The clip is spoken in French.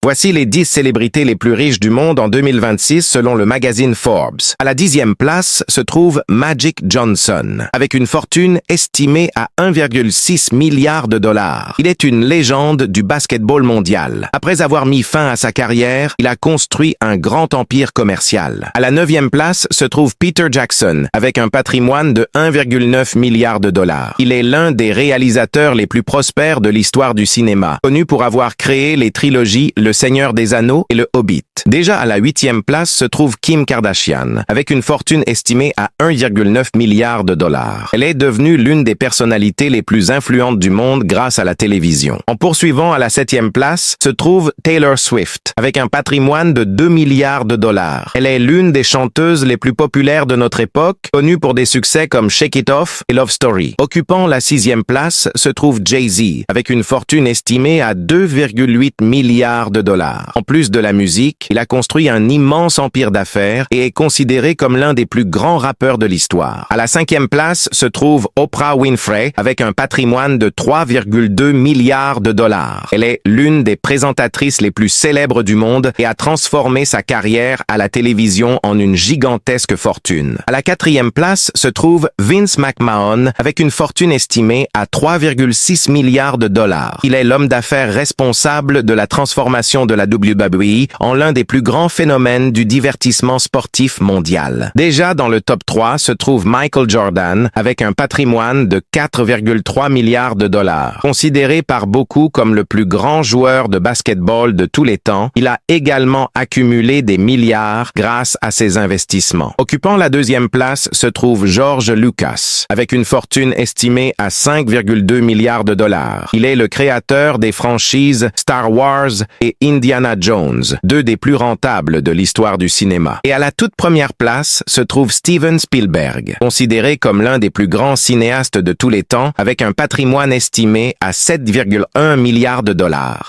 Voici les 10 célébrités les plus riches du monde en 2026 selon le magazine Forbes. À la 10e place se trouve Magic Johnson, avec une fortune estimée à 1,6 milliard de dollars. Il est une légende du basketball mondial. Après avoir mis fin à sa carrière, il a construit un grand empire commercial. À la 9e place se trouve Peter Jackson, avec un patrimoine de 1,9 milliard de dollars. Il est l'un des réalisateurs les plus prospères de l'histoire du cinéma, connu pour avoir créé les trilogies Le Seigneur des Anneaux et Le Hobbit. Déjà à la 8e place se trouve Kim Kardashian, avec une fortune estimée à 1,9 milliard de dollars. Elle est devenue l'une des personnalités les plus influentes du monde grâce à la télévision. En poursuivant à la 7e place se trouve Taylor Swift, avec un patrimoine de 2 milliards de dollars. Elle est l'une des chanteuses les plus populaires de notre époque, connue pour des succès comme Shake It Off et Love Story. Occupant la 6e place se trouve Jay-Z, avec une fortune estimée à 2,8 milliards de dollars. En plus de la musique, il a construit un immense empire d'affaires et est considéré comme l'un des plus grands rappeurs de l'histoire. À la 5e place se trouve Oprah Winfrey, avec un patrimoine de 3,2 milliards de dollars. Elle est l'une des présentatrices les plus célèbres du monde et a transformé sa carrière à la télévision en une gigantesque fortune. À la 4e place se trouve Vince McMahon, avec une fortune estimée à 3,6 milliards de dollars. Il est l'homme d'affaires responsable de la transformation de la WWE en l'un des plus grands phénomènes du divertissement sportif mondial. Déjà dans le top 3 se trouve Michael Jordan, avec un patrimoine de 4,3 milliards de dollars. Considéré par beaucoup comme le plus grand joueur de basketball de tous les temps, il a également accumulé des milliards grâce à ses investissements. Occupant la 2e place se trouve George Lucas, avec une fortune estimée à 5,2 milliards de dollars. Il est le créateur des franchises Star Wars et Indiana Jones, deux des plus rentables de l'histoire du cinéma. Et à la toute première place se trouve Steven Spielberg, considéré comme l'un des plus grands cinéastes de tous les temps, avec un patrimoine estimé à 7,1 milliards de dollars.